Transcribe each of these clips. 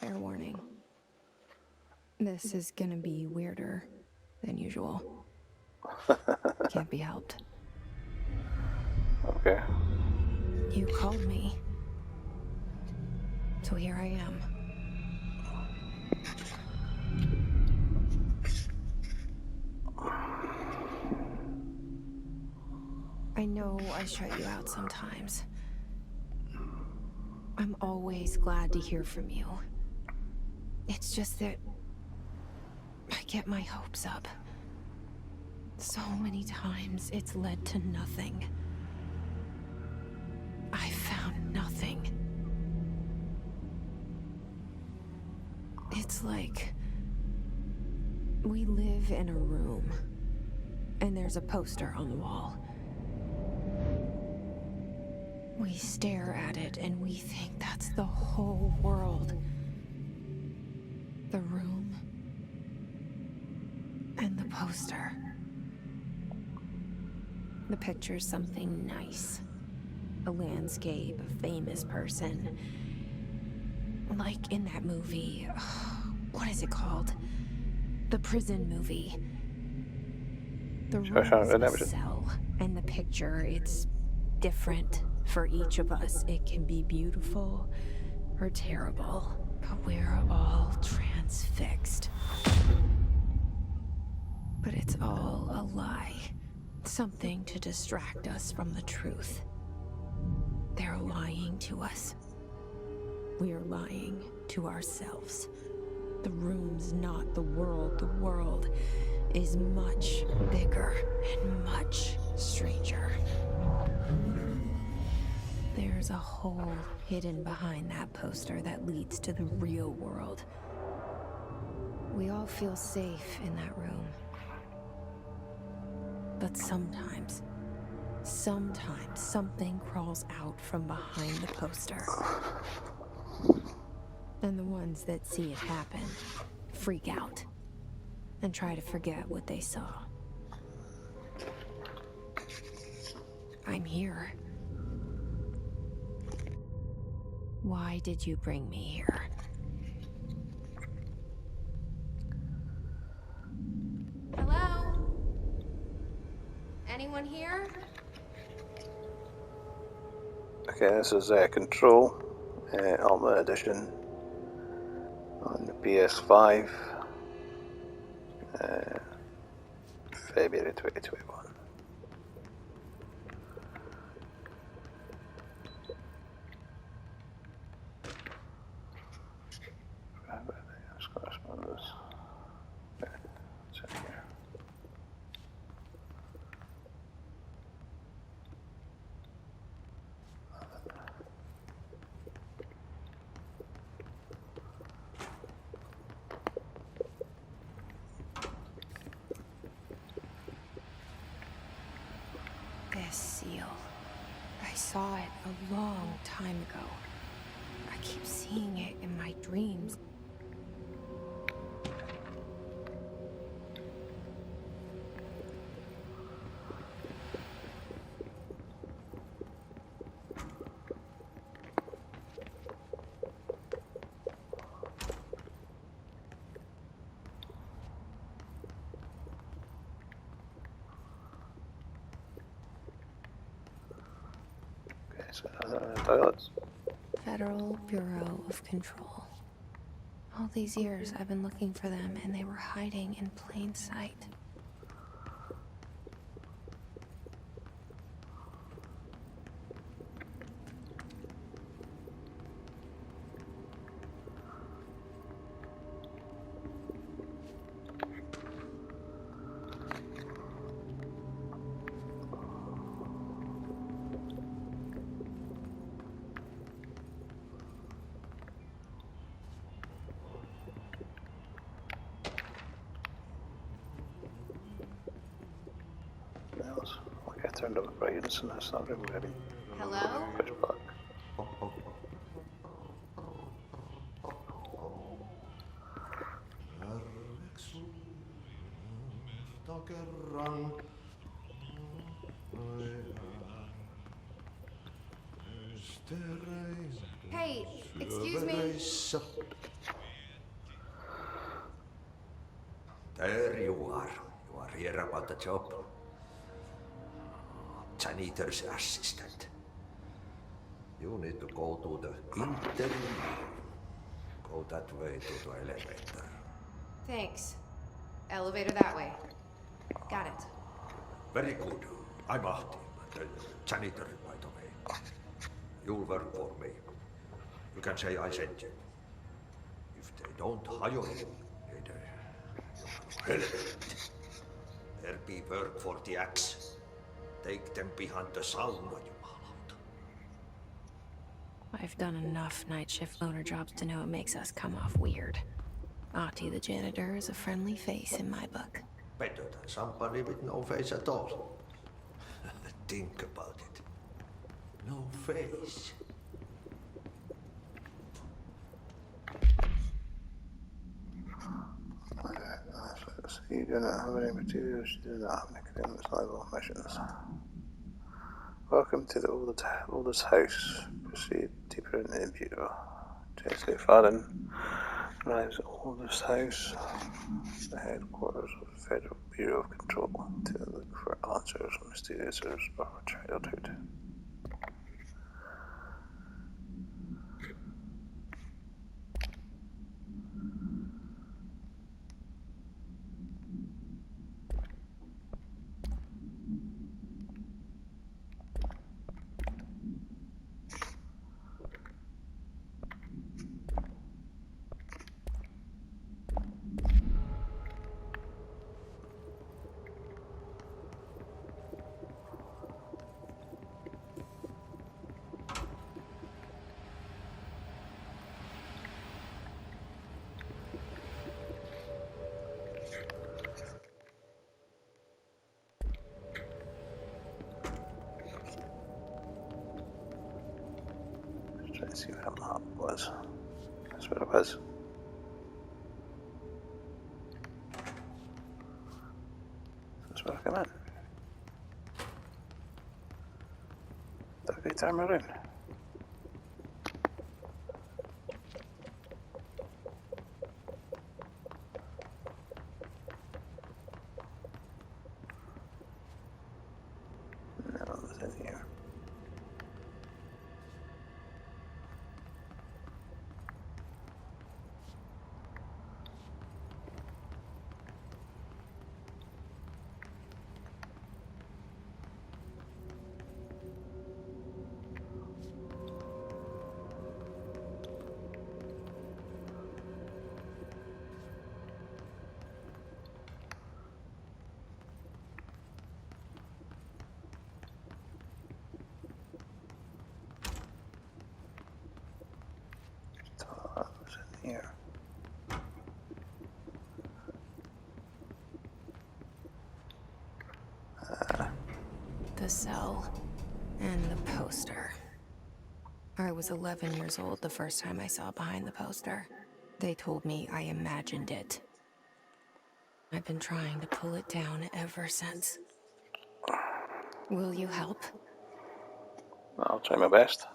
Fair warning. This is gonna be weirder than usual. Can't be helped. Okay. You called me. So here I am. I know I shut you out sometimes. I'm always glad to hear from you. It's just that I get my hopes up. So many times it's led to nothing. I found nothing. It's like we live in a room, and there's a poster on the wall. We stare at it and we think that's the whole world. The room and the poster. The picture's something nice. A landscape, a famous person. Like in that movie, what is it called? The prison movie. The room is a cell, and the picture, it's different for each of us. It can be beautiful or terrible, but we're all transfixed. But it's all a lie. Something to distract us from the truth. They're lying to us. We're lying to ourselves. The room's not the world. The world is much bigger and much stranger. There's a hole hidden behind that poster that leads to the real world. We all feel safe in that room. But sometimes something crawls out from behind the poster. And the ones that see it happen freak out and try to forget what they saw. I'm here. Why did you bring me here? Hello? Anyone here? Okay, this is Control, Ultimate Edition on the PS5, February 2021. This seal. I saw it a long time ago. I keep seeing it in my dreams. Toilets. Federal Bureau of Control. All these years I've been looking for them, and they were hiding in plain sight. Okay, I turned up the brightness and that's not really ready. Hello? Pitch black. Hey, excuse me. There you are. You are here about the job. Janitor's assistant. You need to go to the interview. Go that way to the elevator. Thanks. Elevator that way. Got it. Very good. I'm Ahti, the janitor, by the way. You'll work for me. You can say I sent you. If they don't hire you, you're relevant. There be work for the axe. Take them behind the sauna, you out. I've done enough night shift loner jobs to know it makes us come off weird. Ahti the janitor is a friendly face in my book. Better than somebody with no face at all. Think about it. No face. So you do not have any materials, you do not have any commitments, liable missions. Welcome to the oldest house. Proceed deeper in the interview. J.C. Fadden arrives at oldest house, the headquarters of the Federal Bureau of Control, to look for answers on mysterious or childhood. Trying to see where that map was. That's where it was. That's where I come in. Did I go turn around? No, it was in here. That was in here. The cell and the poster. I was 11 years old the first time I saw behind the poster. They told me I imagined it. I've been trying to pull it down ever since. Will you help? I'll try my best.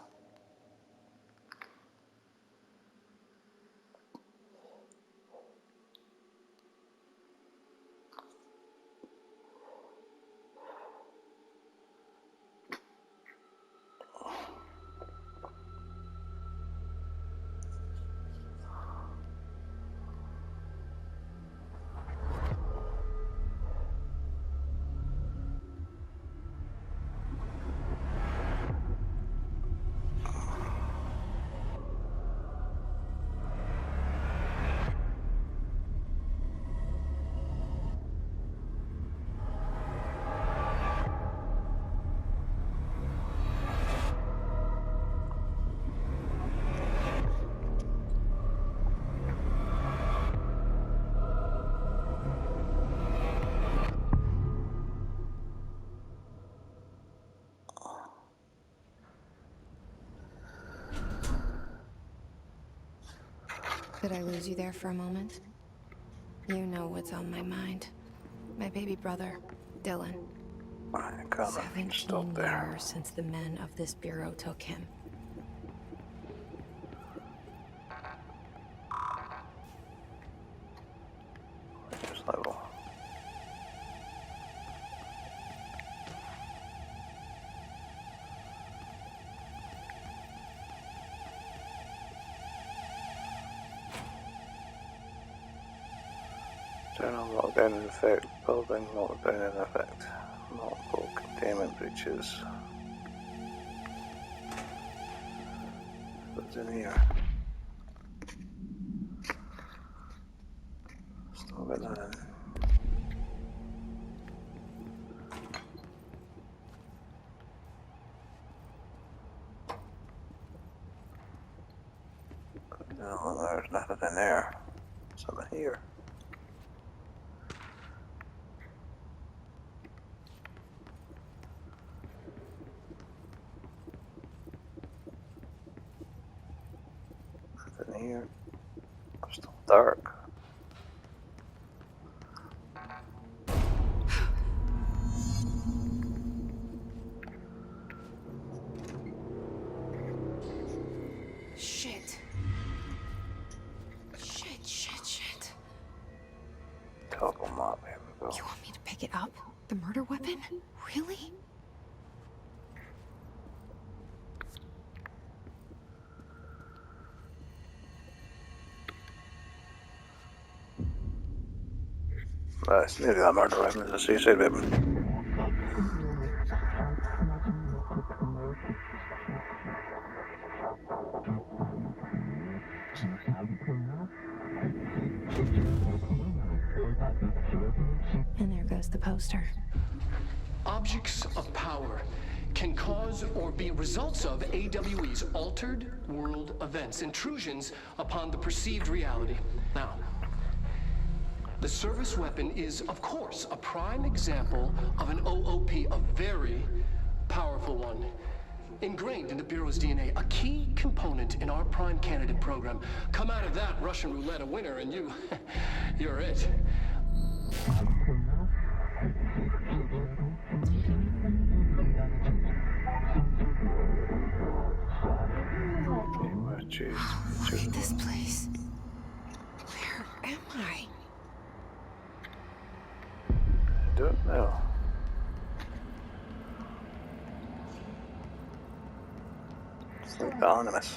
Did I lose you there for a moment? You know what's on my mind. My baby brother, Dylan. I can't 17 stop there. years since the men of this bureau took him. First level. General lockdown in effect. Building lockdown in effect. Multiple containment breaches. What's in here? Still got that in. No, there's nothing in there. Something here. Nothing here. It's still dark. Shit. Shit. Toggle map, here we go. You want me to pick it up? The murder weapon? Really? It's nearly that murder weapon, it's a suicide weapon. And there goes the poster. Objects of power can cause or be results of AWE's altered world events, intrusions upon the perceived reality. Now, the service weapon is, of course, a prime example of an OOP, a very powerful one. Ingrained in the Bureau's DNA, a key component in our prime candidate program. Come out of that Russian roulette a winner and you're it. Look at this place. Where am I? I don't know. It's like anonymous.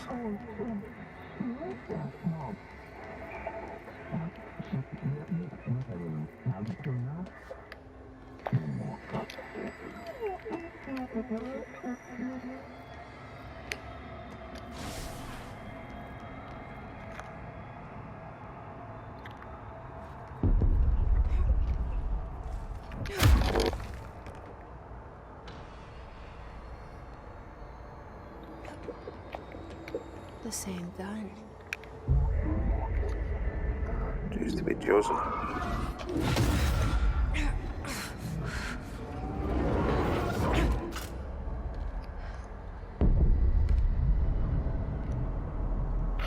The same gun. It used to be Joseph.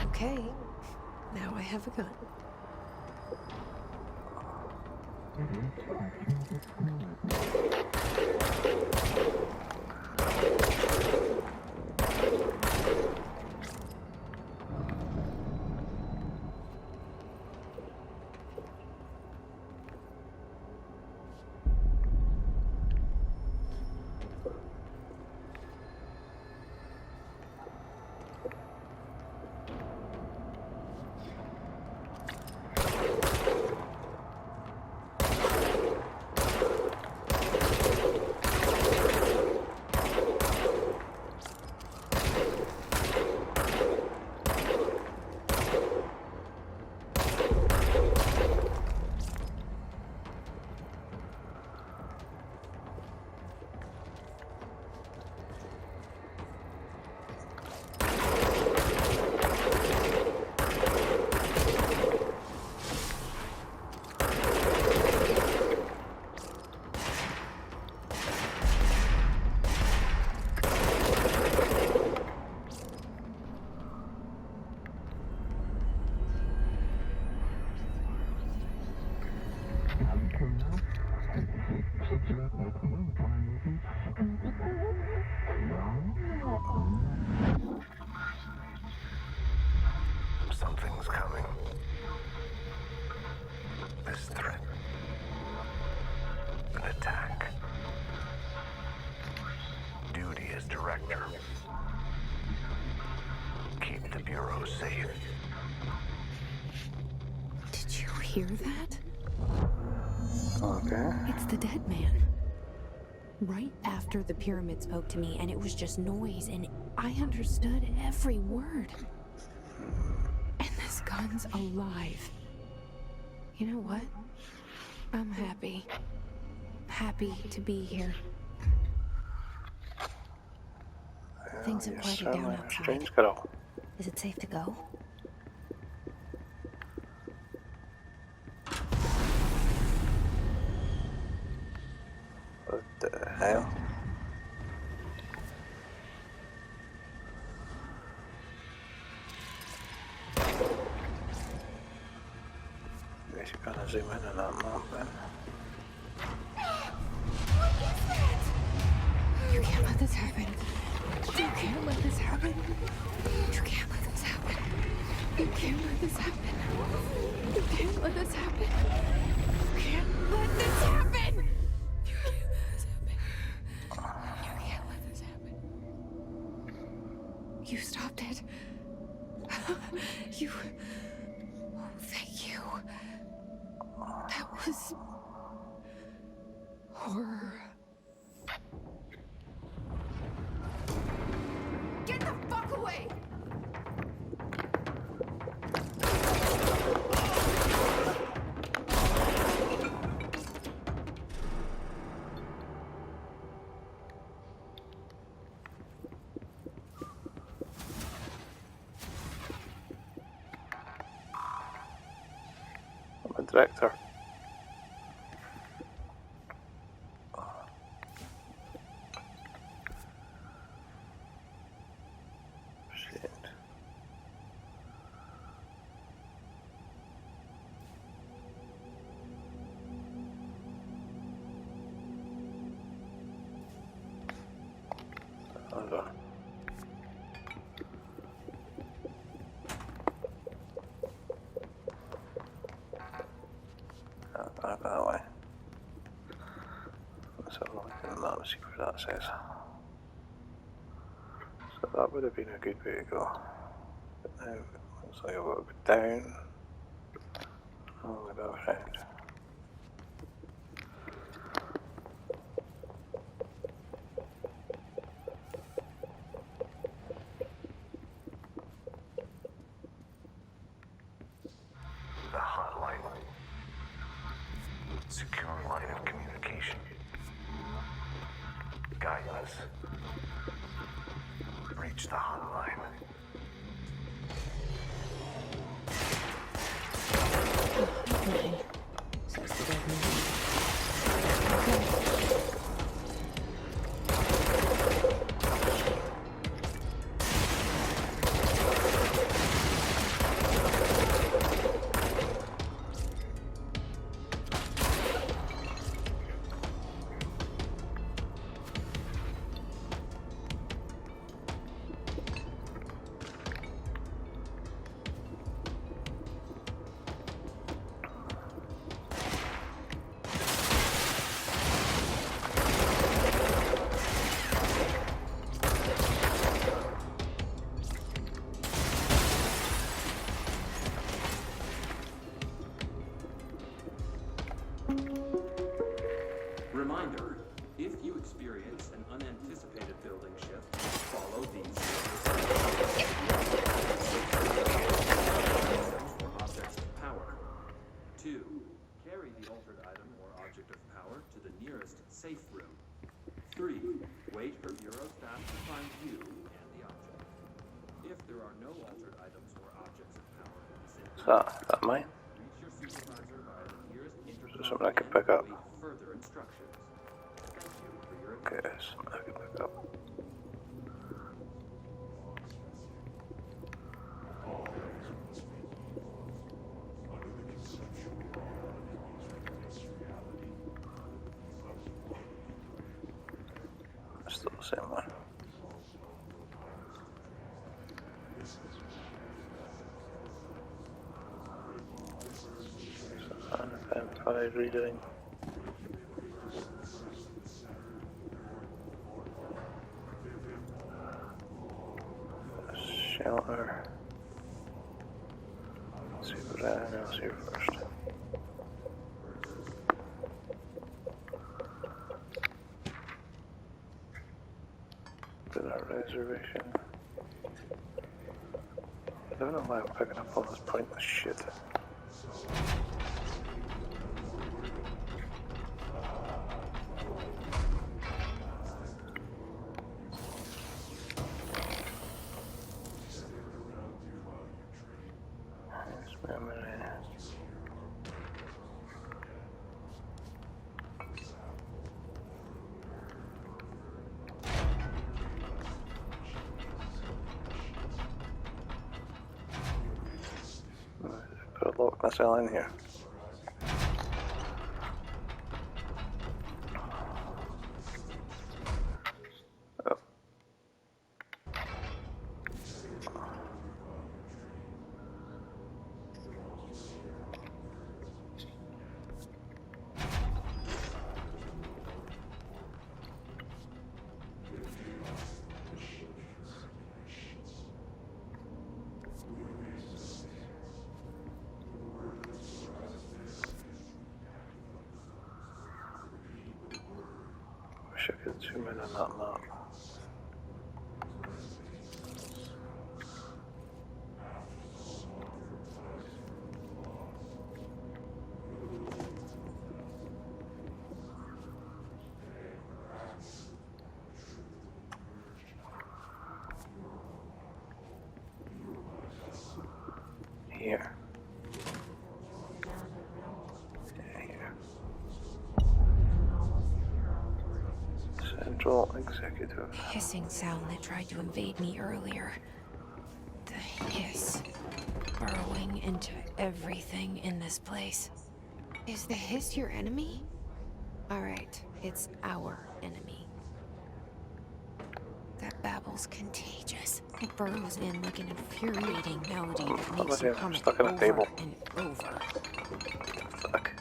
Okay, now I have a gun. Something's coming. This threat. An attack. Duty as director. Keep the Bureau safe. Did you hear that? Okay. It's the dead man. Right after the pyramid spoke to me, and it was just noise, and I understood every word. And this gun's alive. You know what? I'm happy. Happy to be here. Things have You're quieted down certainly a outside. strange girl. Is it safe to go? What the hell? I guess you kind of zoom in on that map then. You can't let this happen. You can't let this happen. You can't let this happen. You can't let this happen. You can't let this happen. You can't let this happen. You can't let this happen. You can't let this happen. You stopped it. You... Oh, thank you. That was... horror. Get the fuck away! I'm a director. Shit. Hold on. Back that way. Let's have a look at the map and see where that says. So that would have been a good way to go. But now it looks like I've got to go down. Oh, we got around. The hotline. Secure line of communication. Guide us. Reach the hotline. Hotline. Says the dead man. Okay. Reminder, if you experience an unanticipated building shift, follow these or objects of power. 2. Carry the altered item or object of power to the nearest safe room. 3. Wait for Bureau staff to find you and the object. If there are no altered items or objects of power in the vicinity, Is that mine? reach your supervisor via the nearest intercom Something I can and pick up. await further instructions. Thank you for your Okay, something I can pick up. Still the same one. Unidentified reading. Shelter. Let's see what anything else here first. Preservation. I don't know why I'm picking up all this pointless shit. Nice memory. Put a lock missile in here. Oh. Wish I could zoom in on that map. Here. Yeah, here. Central Executive. Hissing sound that tried to invade me earlier. The hiss. Burrowing into everything in this place. Is the hiss your enemy? Alright, it's our enemy. That babble's contagious. It burrows in like an infuriating melody that makes you hum it Stuck in a over table. and over. Fuck.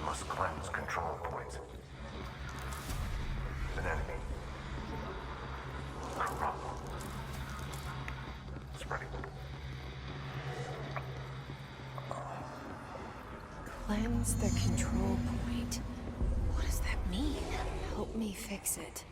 Must cleanse control points. An enemy. Corrupt. Spreading. Cleanse the control point. What does that mean? Help me fix it.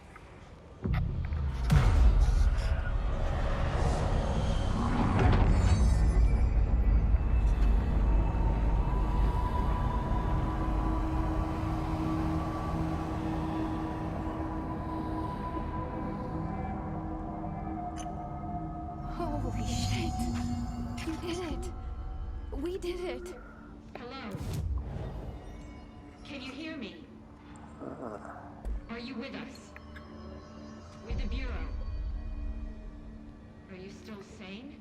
Holy shit. We did it. We did it. Hello? Can you hear me? Are you with us? With the Bureau? Are you still sane?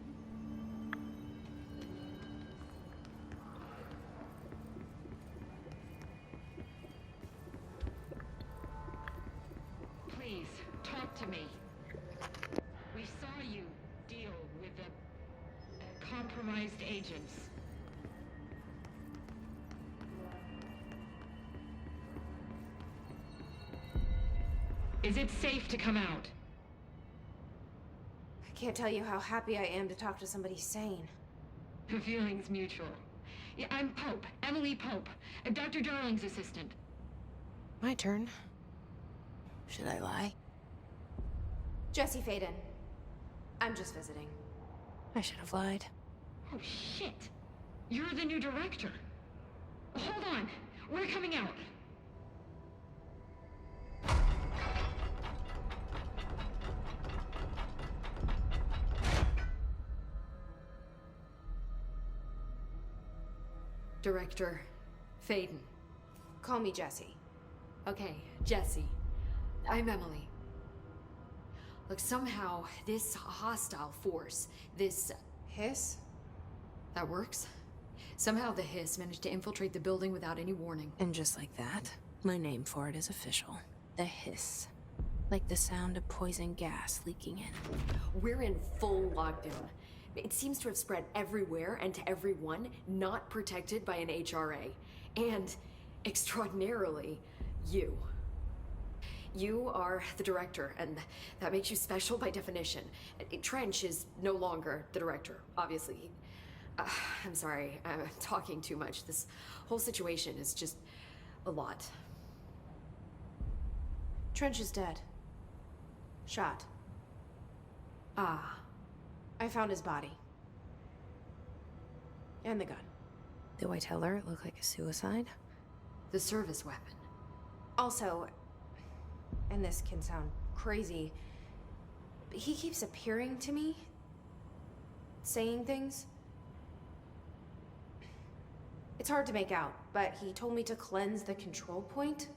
Please, talk to me. We saw you deal with the compromised agents. Is it safe to come out? I can't tell you how happy I am to talk to somebody sane. The feeling's mutual. Yeah, I'm Pope, Emily Pope, Dr. Darling's assistant. My turn. Should I lie? Jesse Faden. I'm just visiting. I should have lied. Oh, shit. You're the new director. Hold on. We're coming out. Director Faden. Call me Jessie. Okay, Jesse. I'm Emily. Look, somehow this hostile force, this... Hiss? That works? Somehow the hiss managed to infiltrate the building without any warning. And just like that, my name for it is official. The hiss. Like the sound of poison gas leaking in. We're in full lockdown. It seems to have spread everywhere and to everyone not protected by an HRA. And, extraordinarily, you. You are the director, and that makes you special by definition. Trench is no longer the director, obviously. I'm sorry, I'm talking too much. This whole situation is just a lot. Trench is dead. Shot. Ah. I found his body. And the gun. Do I tell her it looked like a suicide? The service weapon. Also, and this can sound crazy, but he keeps appearing to me, saying things. It's hard to make out, but he told me to cleanse the control point,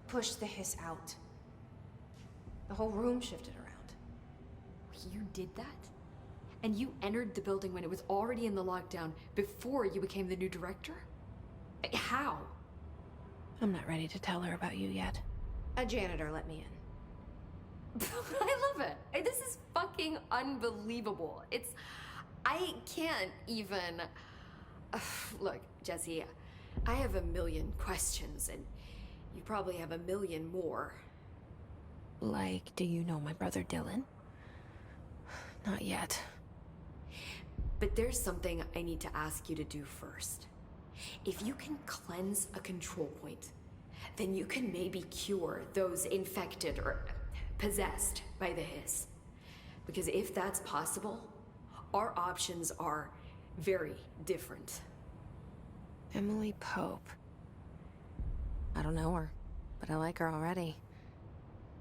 push the hiss out. The whole room shifted around. You did that? And you entered the building when it was already in the lockdown before you became the new director? How? I'm not ready to tell her about you yet. A janitor let me in. I love it. This is fucking unbelievable. I can't even... Look, Jesse, I have a million questions, and you probably have a million more. Like, do you know my brother Dylan? Not yet. But there's something I need to ask you to do first. If you can cleanse a control point, then you can maybe cure those infected or possessed by the hiss. Because if that's possible, our options are very different. Emily Pope. I don't know her, but I like her already.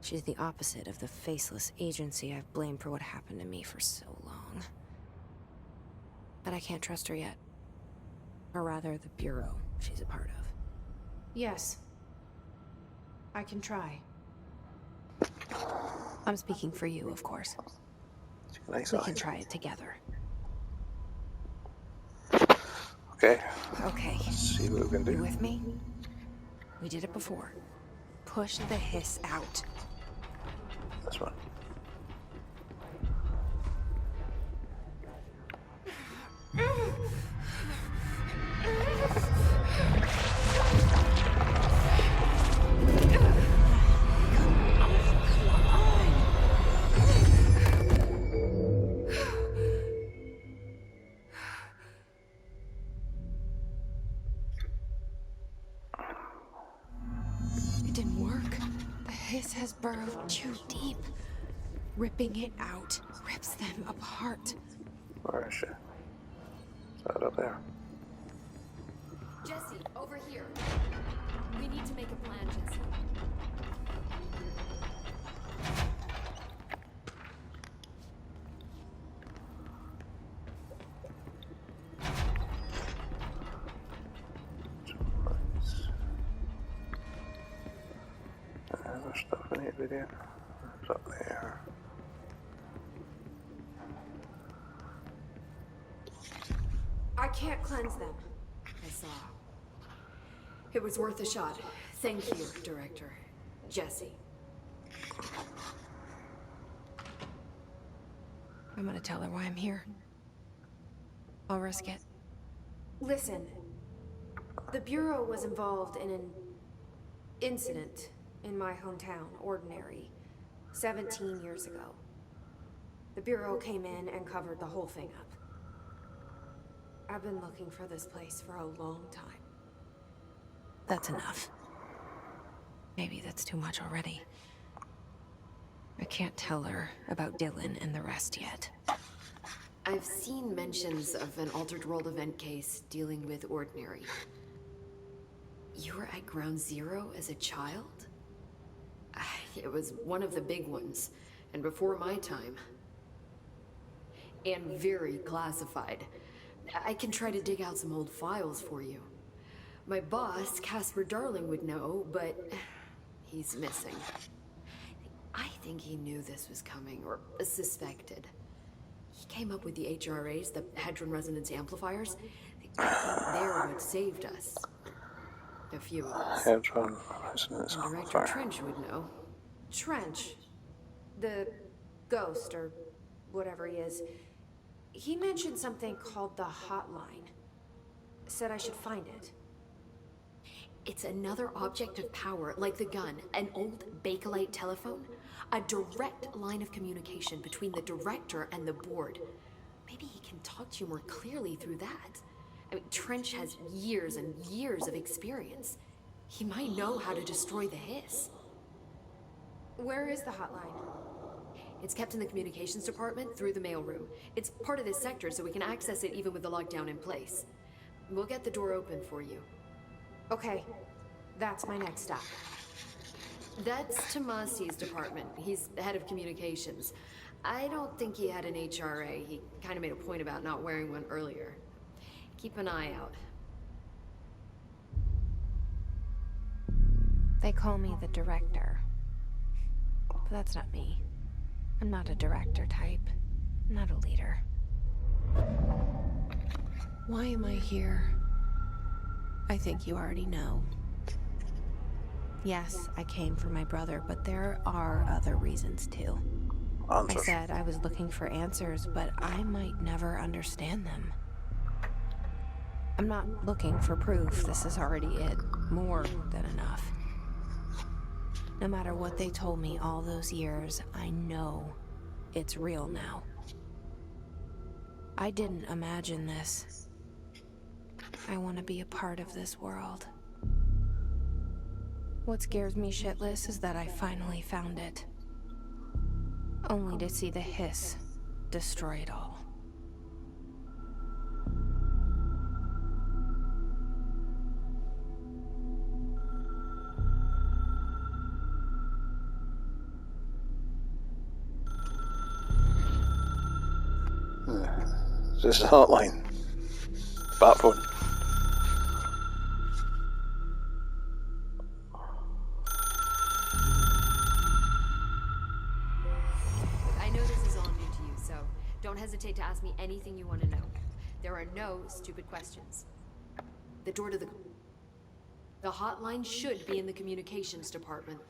She's the opposite of the faceless agency I've blamed for what happened to me for so long. But I can't trust her yet. Or rather, the Bureau she's a part of. Yes. I can try. I'm speaking for you, of course. We can try it together. Okay. Okay. Let's see what we can do. You with me? We did it before. Push the hiss out. This one. It didn't work. The hiss has burrowed too deep. Ripping it out rips them apart. Where is she? Is that up there? Jesse, over here. We need to make a plan, Jesse. There's stuff in here, video. It's up there. I can't cleanse them. I saw. It was worth a shot. Thank you, Director. Jesse. I'm gonna tell her why I'm here. I'll risk it. Listen. The Bureau was involved in an incident in my hometown, Ordinary, 17 years ago. The Bureau came in and covered the whole thing up. I've been looking for this place for a long time. That's enough. Maybe that's too much already. I can't tell her about Dylan and the rest yet. I've seen mentions of an Altered World event case dealing with Ordinary. You were at Ground Zero as a child? It was one of the big ones, and before my time. And very classified. I can try to dig out some old files for you. My boss, Casper Darling, would know, but he's missing. I think he knew this was coming, or suspected. He came up with the HRAs, the Hadron Resonance Amplifiers. They're what saved us. A few of us. Hadron Resonance And Director Amplifier. Trench would know. Trench. The ghost, or whatever he is. He mentioned something called the Hotline. Said I should find it. It's another object of power, like the gun, an old Bakelite telephone. A direct line of communication between the director and the board. Maybe he can talk to you more clearly through that. I mean, Trench has years and years of experience. He might know how to destroy the hiss. Where is the Hotline? It's kept in the communications department through the mailroom. It's part of this sector, so we can access it even with the lockdown in place. We'll get the door open for you. Okay, that's my next stop. That's Tomasi's department. He's the head of communications. I don't think he had an HRA. He kind of made a point about not wearing one earlier. Keep an eye out. They call me the director. But that's not me. I'm not a director type. I'm not a leader. Why am I here? I think you already know. Yes, I came for my brother, but there are other reasons too. I said I was looking for answers, but I might never understand them. I'm not looking for proof. This is already it. More than enough. No matter what they told me all those years, I know it's real now. I didn't imagine this. I want to be a part of this world. What scares me shitless is that I finally found it. Only to see the hiss destroy it all. This is Hotline. Bat phone. I know this is all new to you, so don't hesitate to ask me anything you want to know. There are no stupid questions. The door to the hotline should be in the communications department.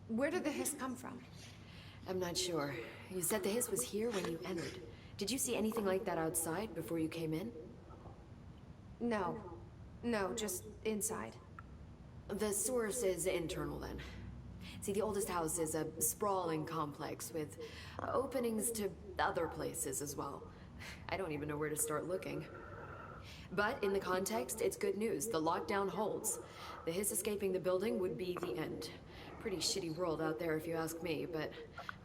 Where did the hiss come from? I'm not sure. You said the hiss was here when you entered. Did you see anything like that outside before you came in? No. No, just inside. The source is internal then. See, the oldest house is a sprawling complex with openings to other places as well. I don't even know where to start looking. But in the context, it's good news. The lockdown holds. The hiss escaping the building would be the end. Pretty shitty world out there if you ask me, but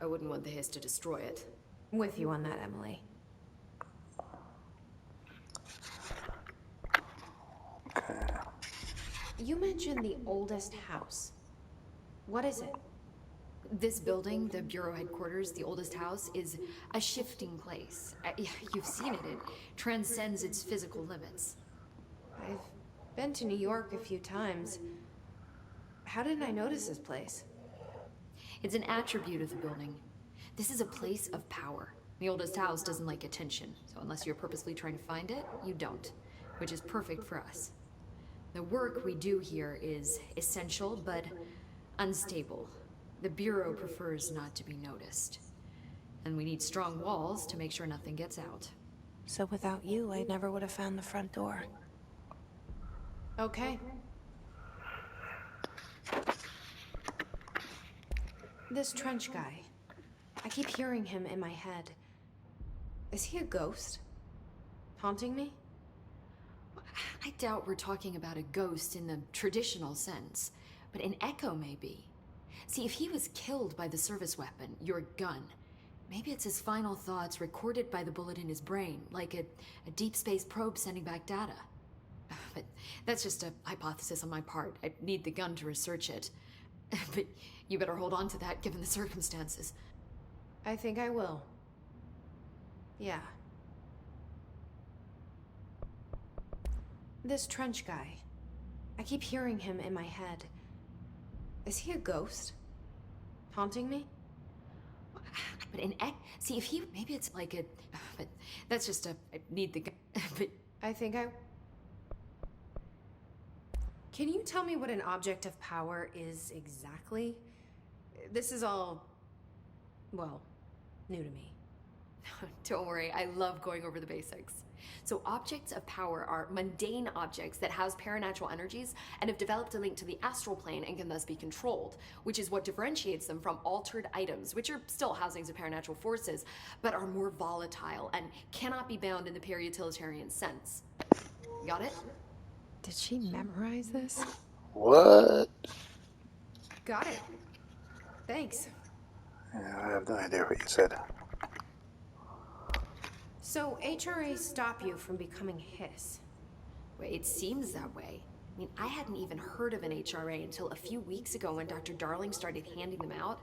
I wouldn't want the hiss to destroy it. With you on that, Emily. Okay. You mentioned the oldest house. What is it? This building, the Bureau headquarters, the oldest house, is a shifting place. You've seen it. It transcends its physical limits. I've been to New York a few times. How didn't I notice this place? It's an attribute of the building. This is a place of power. The oldest house doesn't like attention, so unless you're purposely trying to find it, you don't, which is perfect for us. The work we do here is essential, but unstable. The Bureau prefers not to be noticed. And we need strong walls to make sure nothing gets out. So without you, I never would have found the front door. Okay. This Trench guy. I keep hearing him in my head. Is he a ghost? Haunting me? I doubt we're talking about a ghost in the traditional sense, but an echo maybe. See, if he was killed by the service weapon, your gun, maybe it's his final thoughts recorded by the bullet in his brain, like a deep space probe sending back data. But that's just a hypothesis on my part. I need the gun to research it. But you better hold on to that given the circumstances. I think I will. Yeah. This Trench guy. I keep hearing him in my head. Is he a ghost? Haunting me? But see, if he, maybe it's like a, but that's just a, I need the guy, but I think I... Can you tell me what an object of power is exactly? This is all, well, new to me. don't worry, I love going over the basics. So objects of power are mundane objects that house paranatural energies and have developed a link to the astral plane and can thus be controlled, which is what differentiates them from altered items, which are still housings of paranatural forces, but are more volatile and cannot be bound in the pure utilitarian sense. Got it? Did she memorize this? What? Got it. Thanks. Yeah, I have no idea what you said. So HRA stop you from becoming Hiss? Well, it seems that way. I mean, I hadn't even heard of an HRA until a few weeks ago when Dr. Darling started handing them out.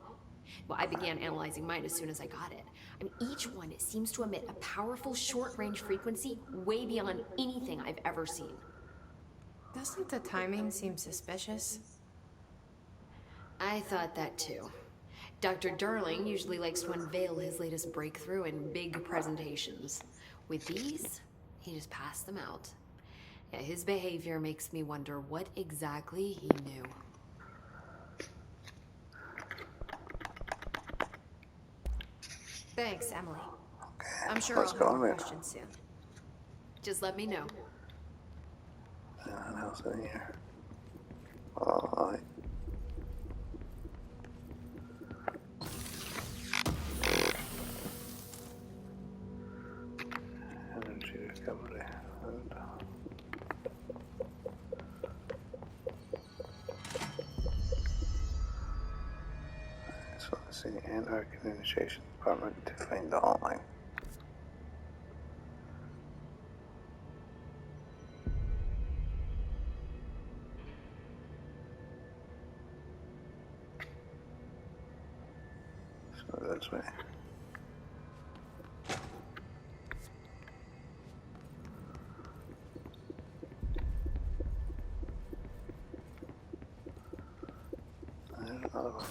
Well, I began analyzing mine as soon as I got it. I mean, each one seems to emit a powerful short-range frequency way beyond anything I've ever seen. Doesn't the timing seem suspicious? I thought that too. Dr. Darling usually likes to unveil his latest breakthrough in big presentations. With these, he just passed them out. Yeah, his behavior makes me wonder what exactly he knew. Thanks, Emily. Okay, I'm sure let's I'll go have on more then. questions soon. Just let me know. Nothing else in here. Alright. Energy recovery. And, so let's see, enter our communications department to find the hotline. So that's way. There's another one.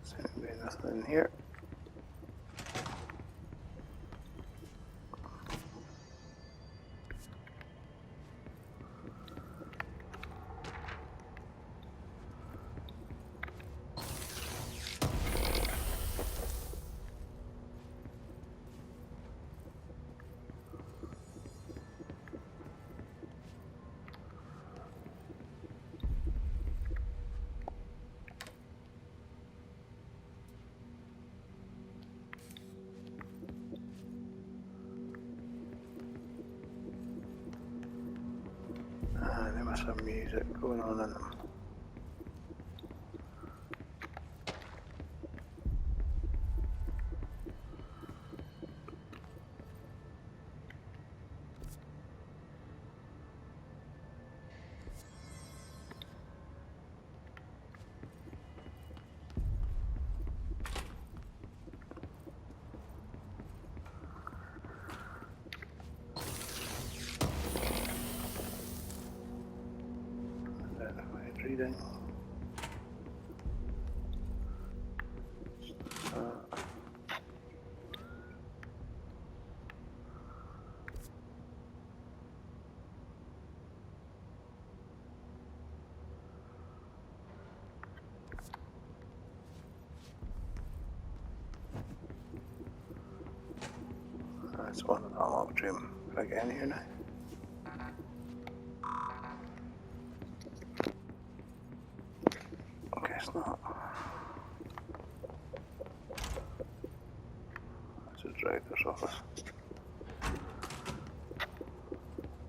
Seems to be nothing in here. There must have music going on in them. Identified reading. That's one of the locked room. Can I get in here now? guess not. That's a director's office.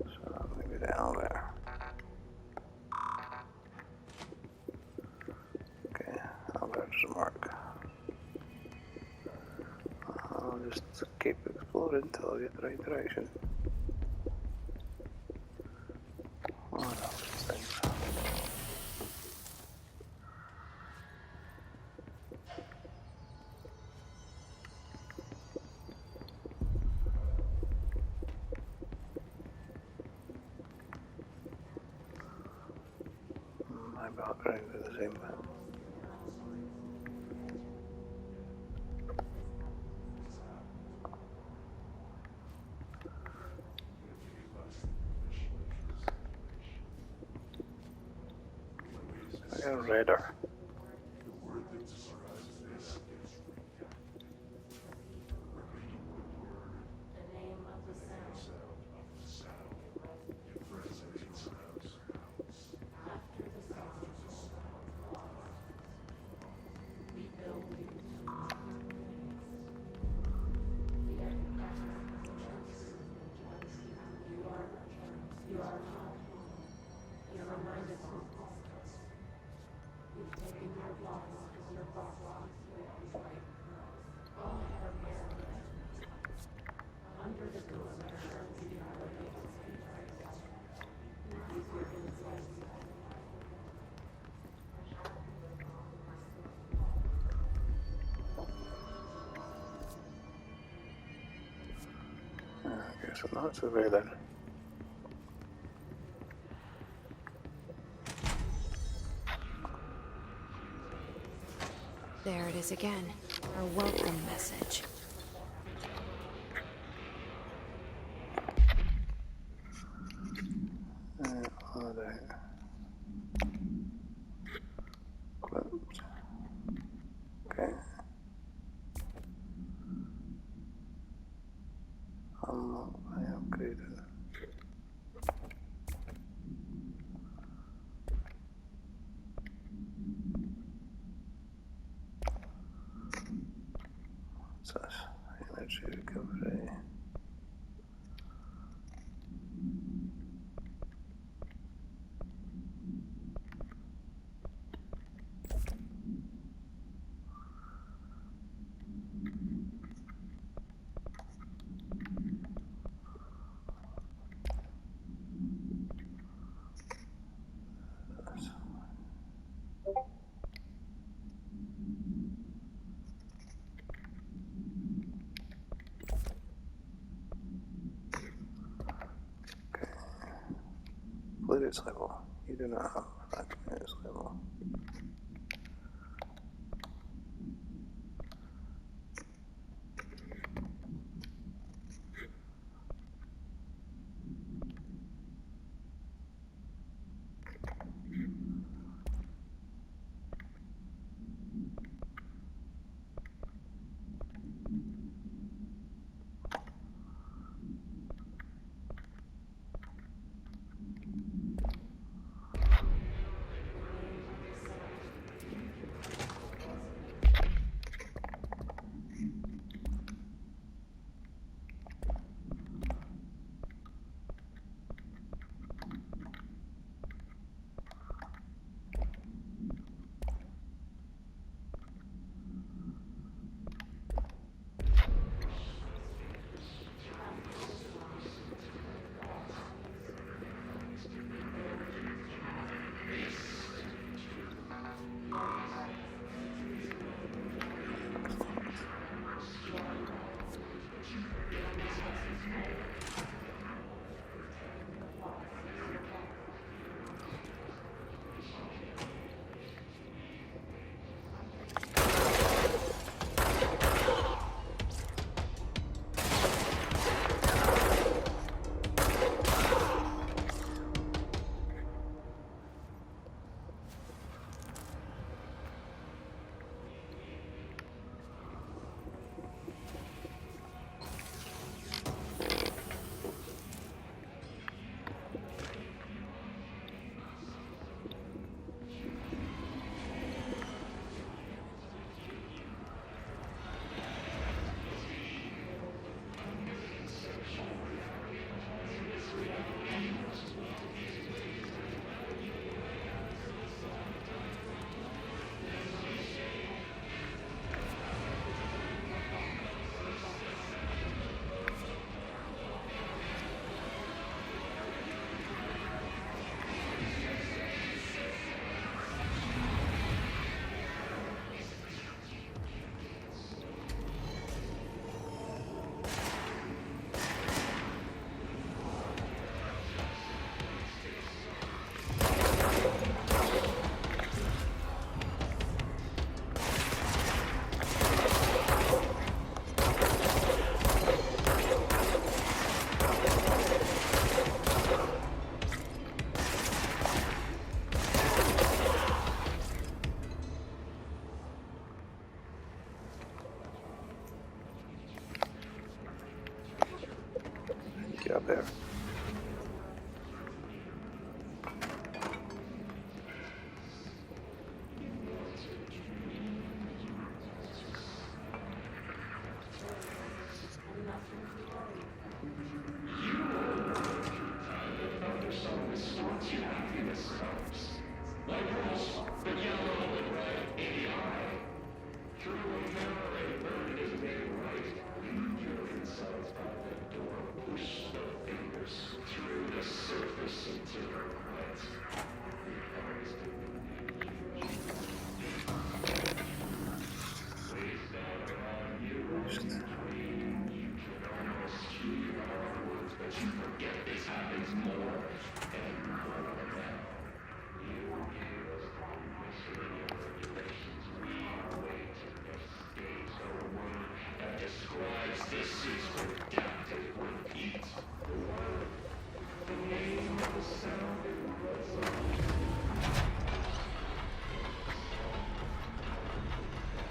So maybe down there. Okay, Albert's a mark. I'll just keep exploring until I get the right direction. What are these things? My background is the same bit. I got a radar. I guess I'm not so very then. There it is again. Our welcome message. All right. Closed. Okay. I upgraded. What's this? Energy recovery. Clearance level. You do not have that clearance level.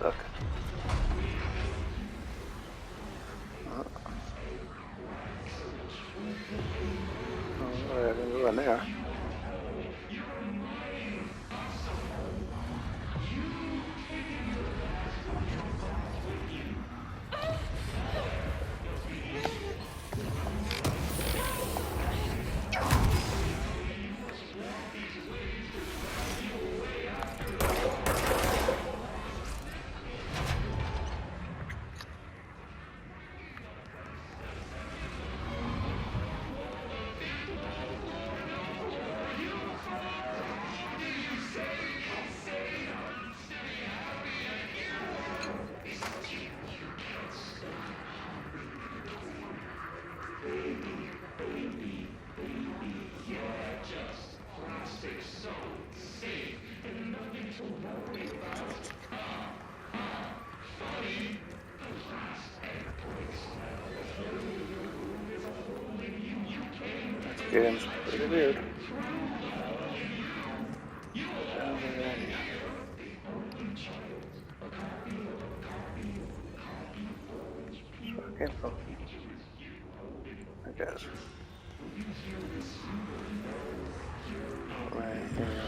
Look. Oh, I didn't go in there. Game's pretty weird. That's where it came from. I guess. Right here.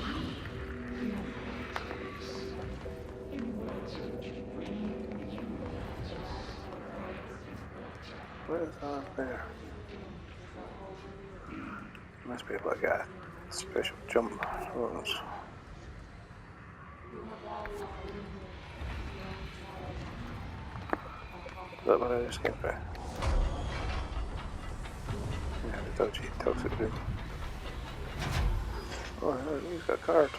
What is up there? Must be like a special jump rules. Is that what I just came from? Yeah, the dodgy toxic dude. Oh, he's got a card.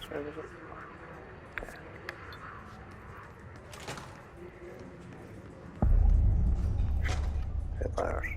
Where is it? Headliners.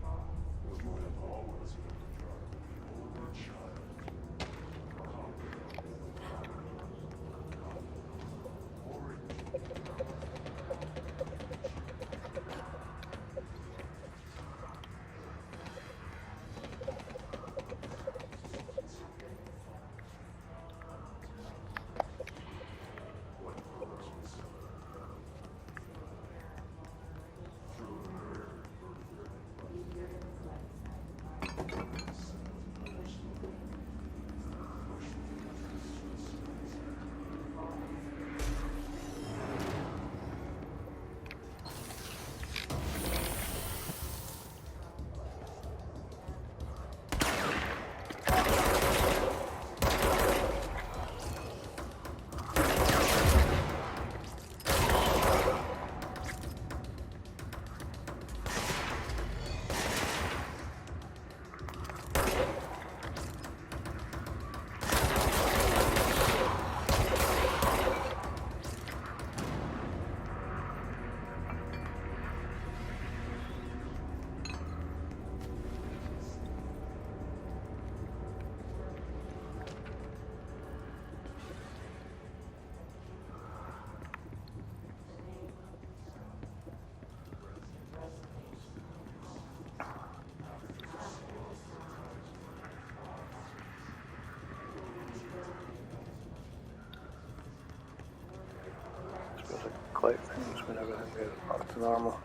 Collect things when everything goes back to normal.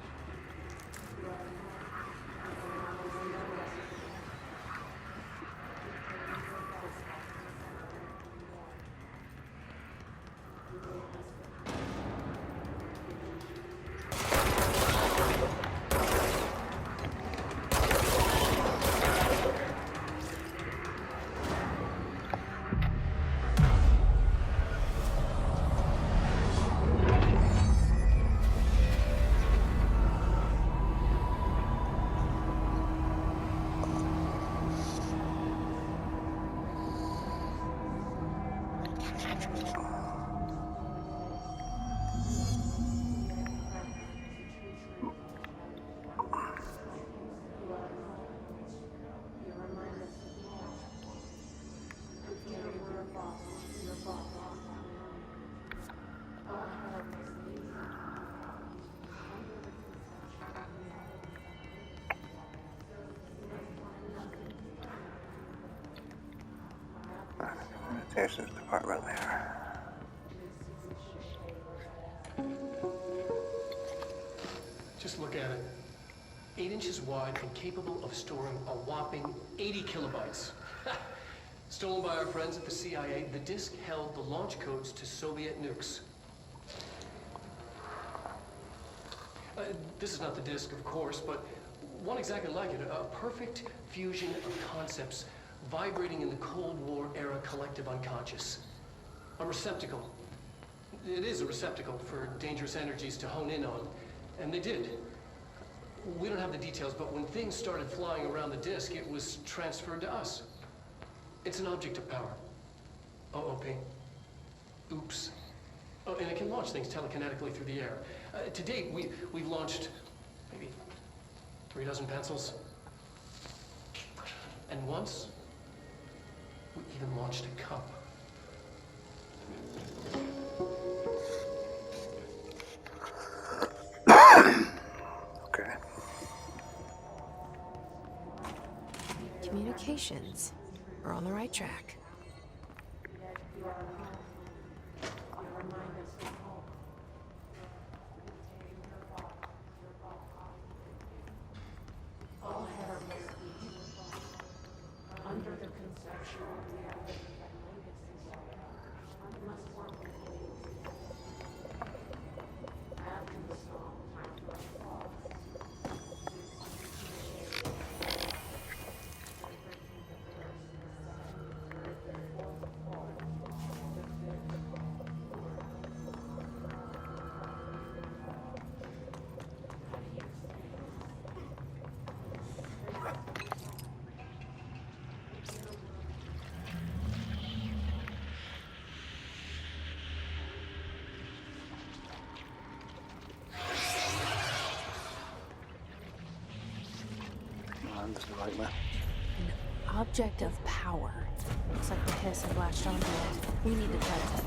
Communications department there. Just look at it. 8 inches wide and capable of storing a whopping 80 kilobytes. Stolen by our friends at the CIA, the disk held the launch codes to Soviet nukes. This is not the disk, of course, but one exactly like it. A perfect fusion of concepts vibrating in the Cold War era collective unconscious. A receptacle. It is a receptacle for dangerous energies to hone in on. And they did. We don't have the details, but when things started flying around the disk, it was transferred to us. It's an object of power. OOP. Oops. Oh, and it can launch things telekinetically through the air. To date, we've launched maybe 3 dozen pencils. And once, we even launched a cup. Okay. Communications. We're on the right track. Doesn't like me. An object of power. Looks like the hiss had latched onto it. We need to prep it.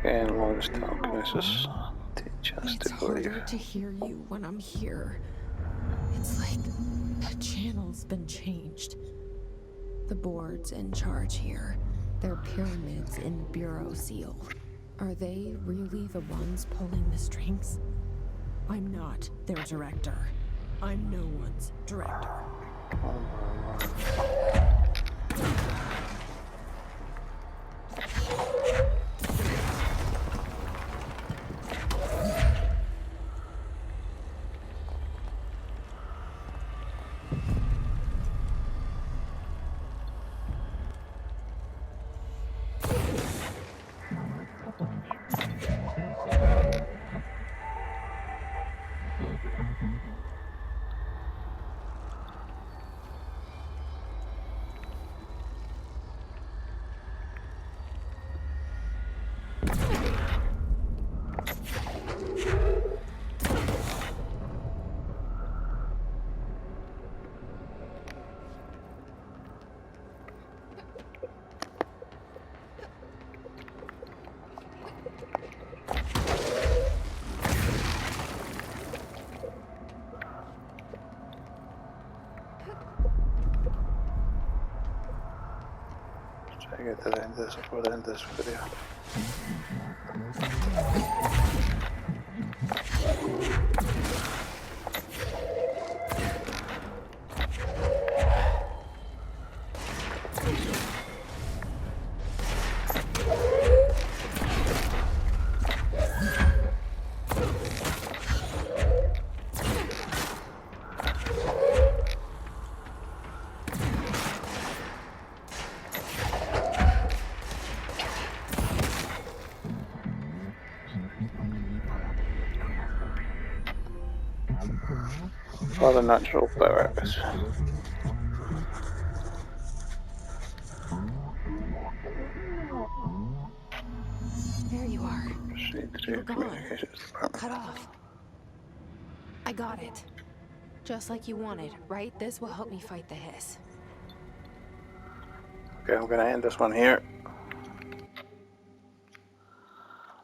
And launch telekinesis. Teach us It's to believe. harder to hear you when I'm here. It's like the channel's been changed. The board's in charge here. They're pyramids in the Bureau seal. Are they really the ones pulling the strings? I'm not their director. I'm no one's director. get to the end of this before the end of this video. Other natural powers. There you are. Proceed You to were gone. communications department. Cut off. I got it. Just like you wanted, right? This will help me fight the hiss. Okay, I'm gonna end this one here.